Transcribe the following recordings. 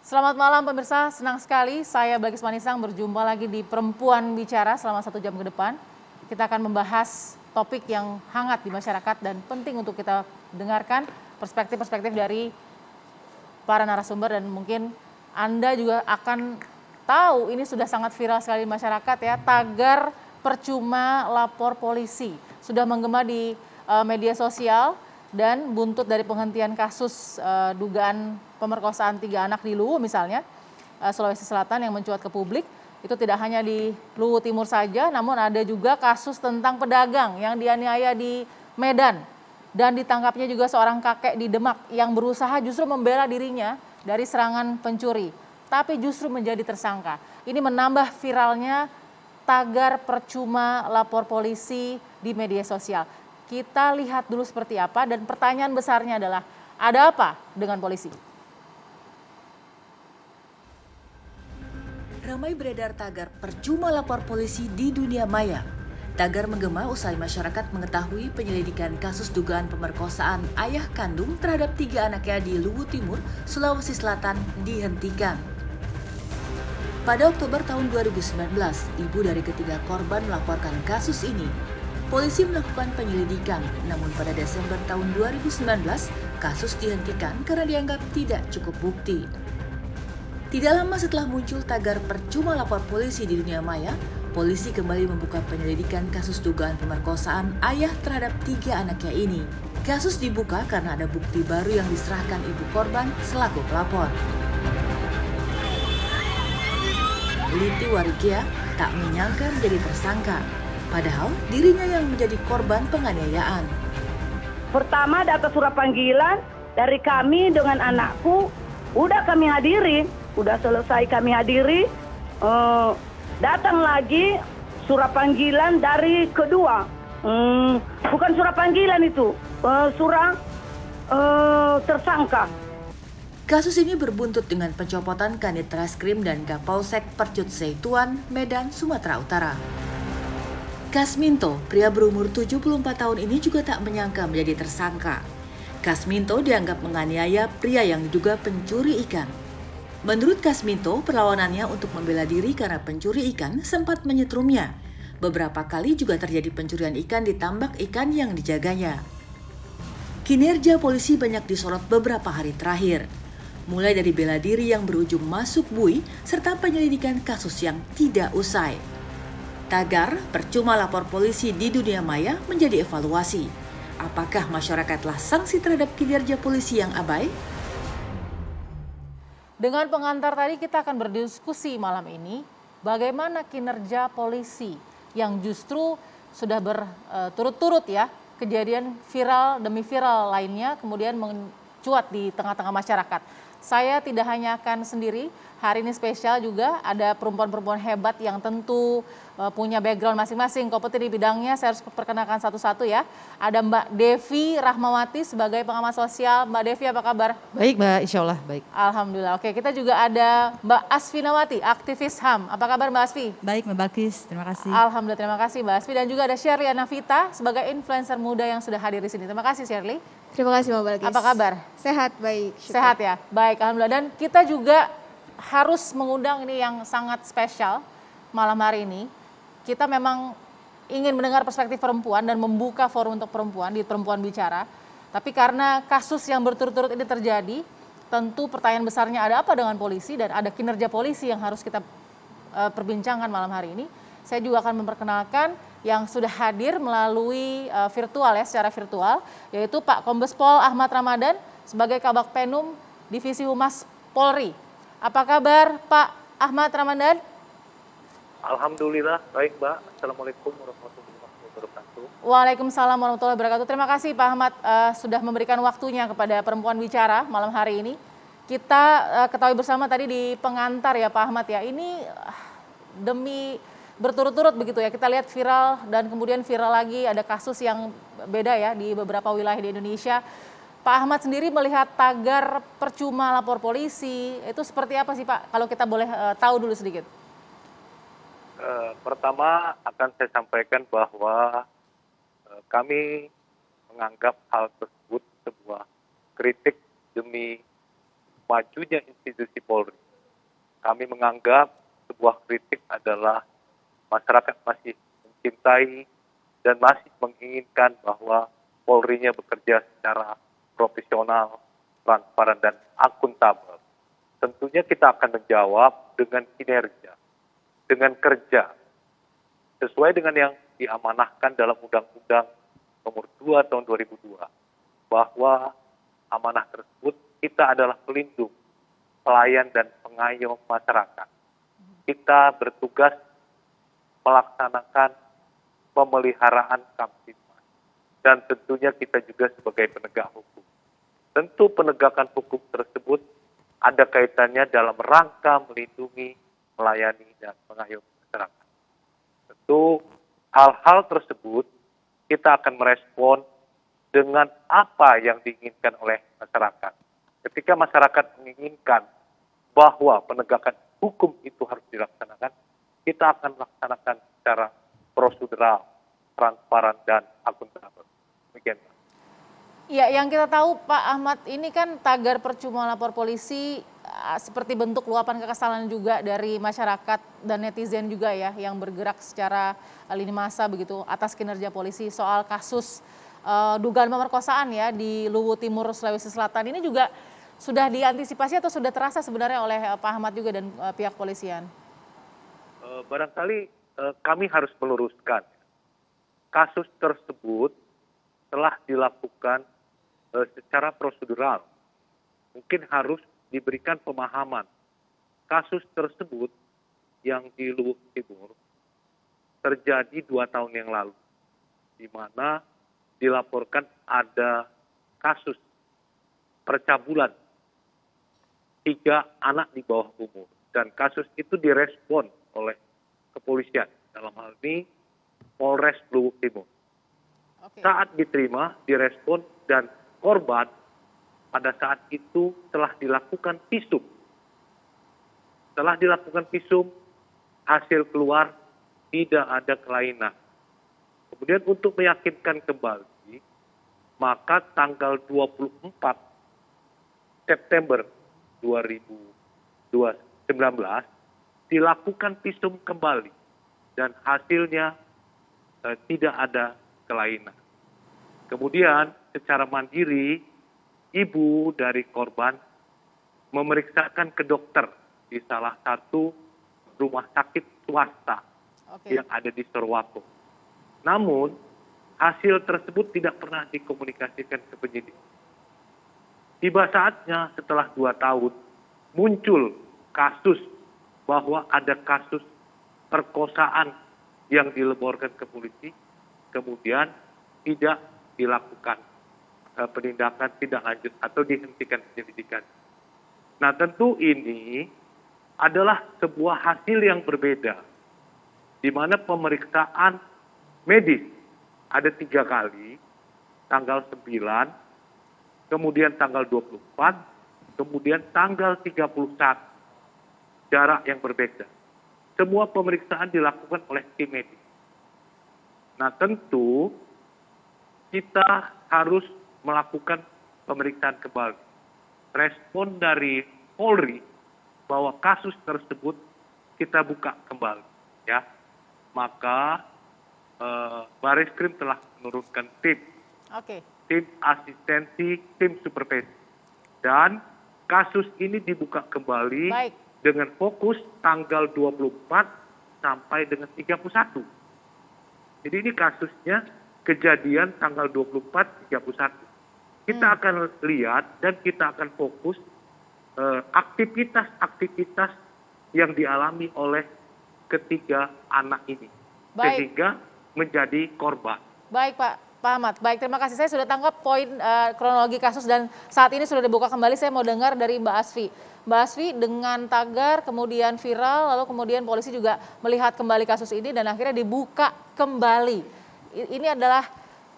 Selamat malam pemirsa, senang sekali saya Balkis Manisang berjumpa lagi di Perempuan Bicara selama 1 jam ke depan. Kita akan membahas topik yang hangat di masyarakat dan penting untuk kita dengarkan perspektif-perspektif dari para narasumber dan mungkin Anda juga akan tahu ini sudah sangat viral sekali di masyarakat ya, tagar percuma lapor polisi. Sudah menggema di media sosial dan buntut dari penghentian kasus dugaan pemerkosaan 3 anak di Luwu misalnya, Sulawesi Selatan yang mencuat ke publik, itu tidak hanya di Luwu Timur saja, namun ada juga kasus tentang pedagang yang dianiaya di Medan. Dan ditangkapnya juga seorang kakek di Demak yang berusaha justru membela dirinya dari serangan pencuri, tapi justru menjadi tersangka. Ini menambah viralnya tagar percuma lapor polisi di media sosial. Kita lihat dulu seperti apa dan pertanyaan besarnya adalah, ada apa dengan polisi? Ramai beredar tagar percuma lapor polisi di dunia maya. Tagar menggema usai masyarakat mengetahui penyelidikan kasus dugaan pemerkosaan ayah kandung terhadap 3 anaknya di Luwu Timur, Sulawesi Selatan dihentikan. Pada Oktober tahun 2019, ibu dari ketiga korban melaporkan kasus ini. Polisi melakukan penyelidikan, namun pada Desember tahun 2019, kasus dihentikan karena dianggap tidak cukup bukti. Tidak lama setelah muncul tagar percuma lapor polisi di dunia maya, polisi kembali membuka penyelidikan kasus dugaan pemerkosaan ayah terhadap 3 anaknya ini. Kasus dibuka karena ada bukti baru yang diserahkan ibu korban selaku pelapor. Liti Warikia tak menyangka menjadi tersangka, padahal dirinya yang menjadi korban penganiayaan. Pertama dapat surat panggilan dari kami dengan anakku, udah kami hadiri. Udah selesai kami hadiri, datang lagi surat panggilan dari kedua. Bukan surat panggilan itu, surat tersangka. Kasus ini berbuntut dengan pencopotan Kanit Reskrim dan Kapolsek Percut Seituan, Medan, Sumatera Utara. Kasminto, pria berumur 74 tahun ini juga tak menyangka menjadi tersangka. Kasminto dianggap menganiaya pria yang diduga pencuri ikan. Menurut Kasminto, perlawanannya untuk membela diri karena pencuri ikan sempat menyetrumnya. Beberapa kali juga terjadi pencurian ikan di tambak ikan yang dijaganya. Kinerja polisi banyak disorot beberapa hari terakhir. Mulai dari bela diri yang berujung masuk bui, serta penyelidikan kasus yang tidak usai. Tagar percuma lapor polisi di dunia maya menjadi evaluasi. Apakah masyarakatlah sanksi terhadap kinerja polisi yang abai? Dengan pengantar tadi kita akan berdiskusi malam ini bagaimana kinerja polisi yang justru sudah berturut-turut ya kejadian viral demi viral lainnya kemudian mencuat di tengah-tengah masyarakat. Saya tidak hanya akan sendiri, hari ini spesial juga ada perempuan-perempuan hebat yang tentu punya background masing-masing, kompeten di bidangnya. Saya harus perkenalkan satu-satu ya. Ada Mbak Devi Rahmawati sebagai pengamat sosial. Mbak Devi apa kabar? Baik Mbak, insya Allah baik. Alhamdulillah. Oke, kita juga ada Mbak Asfinawati, aktivis HAM. Apa kabar Mbak Asfi? Baik Mbak Balkis, terima kasih. Alhamdulillah, terima kasih Mbak Asfi. Dan juga ada Shirley Anavita sebagai influencer muda yang sudah hadir di sini. Terima kasih Shirley. Terima kasih Mbak Balkis. Apa kabar? Sehat, baik. Syukur. Sehat ya? Baik, Alhamdulillah. Dan kita juga harus mengundang ini yang sangat spesial malam hari ini. Kita memang ingin mendengar perspektif perempuan dan membuka forum untuk perempuan di Perempuan Bicara. Tapi karena kasus yang berturut-turut ini terjadi, tentu pertanyaan besarnya ada apa dengan polisi dan ada kinerja polisi yang harus kita perbincangkan malam hari ini. Saya juga akan memperkenalkan yang sudah hadir melalui virtual ya, secara virtual, yaitu Pak Kombes Pol Ahmad Ramadan sebagai Kabak Penum Divisi Humas Polri. Apa kabar Pak Ahmad Ramadan? Alhamdulillah, baik Mbak. Assalamualaikum warahmatullahi wabarakatuh. Waalaikumsalam warahmatullahi wabarakatuh. Terima kasih Pak Ahmad sudah memberikan waktunya kepada Perempuan Bicara malam hari ini. Kita ketahui bersama tadi di pengantar ya Pak Ahmad ya, ini demi berturut-turut begitu ya, kita lihat viral dan kemudian viral lagi, ada kasus yang beda ya di beberapa wilayah di Indonesia. Pak Ahmad sendiri melihat tagar percuma lapor polisi, itu seperti apa sih Pak? Kalau kita boleh tahu dulu sedikit. Pertama akan saya sampaikan bahwa kami menganggap hal tersebut sebuah kritik demi majunya institusi Polri. Kami menganggap sebuah kritik adalah masyarakat masih mencintai dan masih menginginkan bahwa Polri-nya bekerja secara profesional, transparan, dan akuntabel. Tentunya kita akan menjawab dengan kinerja, dengan kerja, sesuai dengan yang diamanahkan dalam Undang-Undang Nomor 2 Tahun 2002, bahwa amanah tersebut kita adalah pelindung, pelayan, dan pengayom masyarakat. Kita bertugas melaksanakan pemeliharaan Kamtibmas, dan tentunya kita juga sebagai penegak hukum. Tentu penegakan hukum tersebut ada kaitannya dalam rangka melindungi, melayani, dan mengayomi masyarakat. Tentu hal-hal tersebut kita akan merespon dengan apa yang diinginkan oleh masyarakat. Ketika masyarakat menginginkan bahwa penegakan hukum itu harus dilaksanakan, kita akan melaksanakan secara prosedural, transparan, dan akuntabel. Demikian, Pak. Ya, yang kita tahu Pak Ahmad, ini kan tagar percuma lapor polisi seperti bentuk luapan kekesalan juga dari masyarakat dan netizen juga ya, yang bergerak secara lini masa begitu atas kinerja polisi soal kasus dugaan pemerkosaan ya di Luwu Timur, Sulawesi Selatan. Ini juga sudah diantisipasi atau sudah terasa sebenarnya oleh Pak Ahmad juga dan pihak polisian? Barangkali kami harus meluruskan, kasus tersebut telah dilakukan secara prosedural. Mungkin harus diberikan pemahaman. Kasus tersebut yang di Luwu Timur terjadi 2 tahun yang lalu, di mana dilaporkan ada kasus percabulan 3 anak di bawah umur. Dan kasus itu direspon oleh kepolisian, dalam hal ini Polres Luwu Timur. Oke. Saat diterima, direspon, dan korban pada saat itu telah dilakukan visum. Setelah dilakukan visum, hasil keluar tidak ada kelainan. Kemudian untuk meyakinkan kembali, maka tanggal 24 September 2019 dilakukan visum kembali dan hasilnya tidak ada kelainan. Kemudian secara mandiri, ibu dari korban memeriksakan ke dokter di salah satu rumah sakit swasta yang ada di Sorowako. Namun, hasil tersebut tidak pernah dikomunikasikan ke penyidik. Tiba saatnya setelah 2 tahun, muncul kasus bahwa ada kasus perkosaan yang dilaporkan ke polisi, kemudian tidak dilakukan penindakan tindak lanjut atau dihentikan penyelidikan. Nah, tentu ini adalah sebuah hasil yang berbeda, di mana pemeriksaan medis ada 3 kali, tanggal 9, kemudian tanggal 24, kemudian tanggal 31, jarak yang berbeda. Semua pemeriksaan dilakukan oleh tim medis. Nah, tentu kita harus melakukan pemeriksaan kembali. Respon dari Polri bahwa kasus tersebut kita buka kembali, ya. Maka Bareskrim telah menurunkan tim asistensi, tim supervisi, dan kasus ini dibuka kembali dengan fokus tanggal 24 sampai dengan 31. Jadi ini kasusnya kejadian tanggal 24, 31. Kita akan lihat dan kita akan fokus aktivitas-aktivitas yang dialami oleh ketiga anak ini. Sehingga menjadi korban. Baik Pak Ahmad, baik, terima kasih. Saya sudah tangkap poin kronologi kasus dan saat ini sudah dibuka kembali. Saya mau dengar dari Mbak Asfi. Mbak Asfi, dengan tagar kemudian viral, lalu kemudian polisi juga melihat kembali kasus ini dan akhirnya dibuka kembali. Ini adalah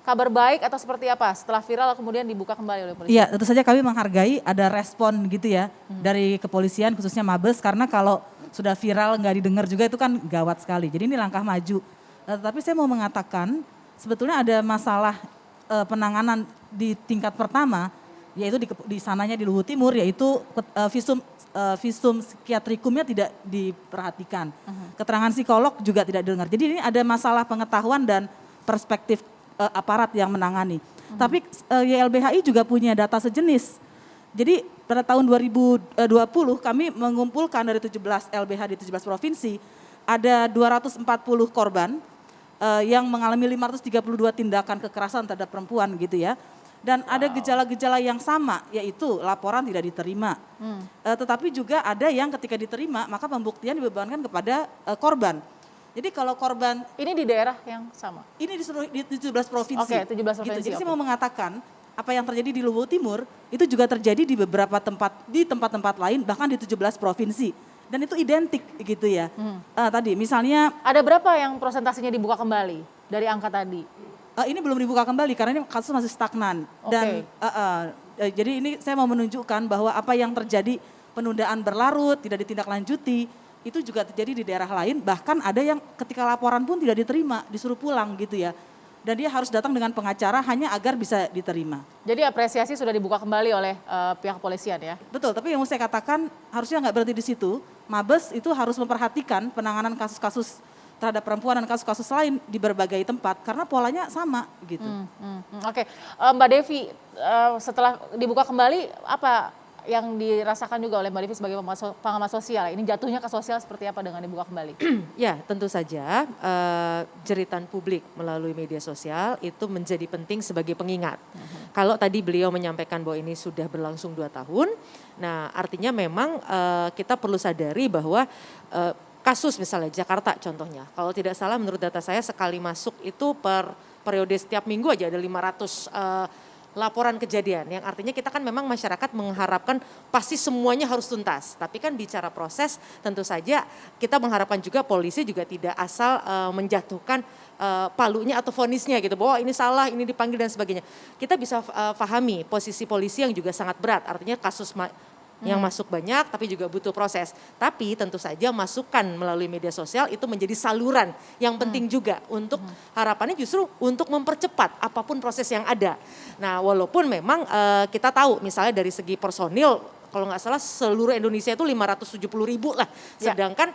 kabar baik atau seperti apa setelah viral kemudian dibuka kembali oleh polisi? Iya, tentu saja kami menghargai ada respon gitu ya dari kepolisian khususnya Mabes, karena kalau sudah viral nggak didengar juga itu kan gawat sekali. Jadi ini langkah maju. Tapi saya mau mengatakan sebetulnya ada masalah penanganan di tingkat pertama yaitu di sananya di Luhut Timur, yaitu visum psikiatrikumnya tidak diperhatikan. Keterangan psikolog juga tidak didengar. Jadi ini ada masalah pengetahuan dan perspektif aparat yang menangani. Tapi YLBHI juga punya data sejenis. Jadi pada tahun 2020 kami mengumpulkan dari 17 LBH di 17 provinsi, ada 240 korban yang mengalami 532 tindakan kekerasan terhadap perempuan gitu ya. Dan ada gejala-gejala yang sama, yaitu laporan tidak diterima. Tetapi juga ada yang ketika diterima, maka pembuktian dibebankan kepada korban. Jadi kalau korban... Ini di daerah yang sama? Ini di 17 provinsi. Oke, 17 provinsi. Gitu. Jadi saya mau mengatakan, apa yang terjadi di Luhut Timur, itu juga terjadi di beberapa tempat, di tempat-tempat lain, bahkan di 17 provinsi. Dan itu identik gitu ya. Tadi misalnya... Ada berapa yang prosentasinya dibuka kembali dari angka tadi? Ini belum dibuka kembali karena ini kasus masih stagnan. Dan jadi ini saya mau menunjukkan bahwa apa yang terjadi penundaan berlarut, tidak ditindaklanjuti, itu juga terjadi di daerah lain. Bahkan ada yang ketika laporan pun tidak diterima, disuruh pulang gitu ya. Dan dia harus datang dengan pengacara hanya agar bisa diterima. Jadi apresiasi sudah dibuka kembali oleh pihak kepolisian ya? Betul, tapi yang mau saya katakan harusnya nggak berhenti di situ. Mabes itu harus memperhatikan penanganan kasus-kasus terhadap perempuan dan kasus-kasus lain di berbagai tempat karena polanya sama gitu. Oke, Mbak Devi, setelah dibuka kembali apa yang dirasakan juga oleh Mbak Devi sebagai pengamat sosial? Ini jatuhnya ke sosial seperti apa dengan dibuka kembali? Ya, tentu saja jeritan publik melalui media sosial itu menjadi penting sebagai pengingat. Kalau tadi beliau menyampaikan bahwa ini sudah berlangsung 2 tahun, nah artinya memang kita perlu sadari bahwa kasus misalnya Jakarta contohnya, kalau tidak salah menurut data saya sekali masuk itu per periode setiap minggu aja ada 500 laporan kejadian, yang artinya kita kan memang masyarakat mengharapkan pasti semuanya harus tuntas. Tapi kan bicara proses tentu saja kita mengharapkan juga polisi juga tidak asal menjatuhkan palunya atau vonisnya gitu, bahwa ini salah, ini dipanggil dan sebagainya. Kita bisa pahami posisi polisi yang juga sangat berat, artinya kasus yang masuk banyak tapi juga butuh proses. Tapi tentu saja masukan melalui media sosial itu menjadi saluran yang penting juga untuk harapannya justru untuk mempercepat apapun proses yang ada. Nah walaupun memang kita tahu misalnya dari segi personil kalau nggak salah seluruh Indonesia itu 570.000 lah. Sedangkan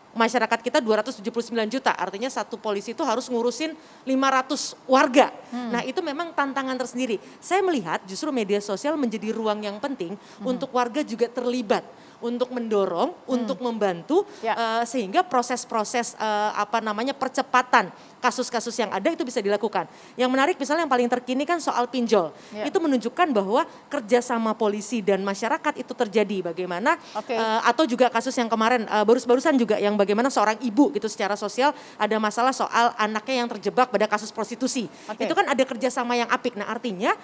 masyarakat kita 279 juta, artinya satu polisi itu harus ngurusin 500 warga. Nah itu memang tantangan tersendiri. Saya melihat justru media sosial menjadi ruang yang penting untuk warga juga terlibat, untuk mendorong, untuk membantu, sehingga proses-proses percepatan kasus-kasus yang ada itu bisa dilakukan. Yang menarik misalnya yang paling terkini kan soal pinjol. Itu menunjukkan bahwa kerjasama polisi dan masyarakat itu terjadi. Bagaimana atau juga kasus yang kemarin barusan juga yang bagaimana seorang ibu gitu secara sosial ada masalah soal anaknya yang terjebak pada kasus prostitusi. Itu kan ada kerjasama yang apik. Nah artinya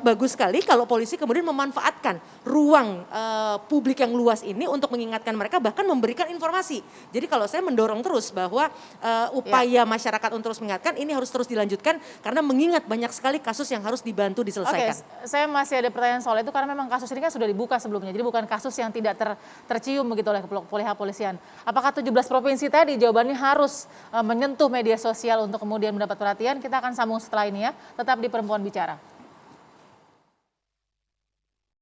bagus sekali kalau polisi kemudian memanfaatkan ruang publik yang luas ini untuk mengingatkan mereka bahkan memberikan informasi. Jadi kalau saya mendorong terus bahwa upaya masyarakat untuk terus mengingatkan ini harus terus dilanjutkan karena mengingat banyak sekali kasus yang harus dibantu diselesaikan. Saya masih ada pertanyaan soal itu karena memang kasus ini kan sudah dibuka sebelumnya. Jadi bukan kasus yang tidak tercium begitu oleh pihak kepolisian. Apakah 17 provinsi tadi jawabannya harus menyentuh media sosial untuk kemudian mendapat perhatian? Kita akan sambung setelah ini ya. Tetap di Perempuan Bicara.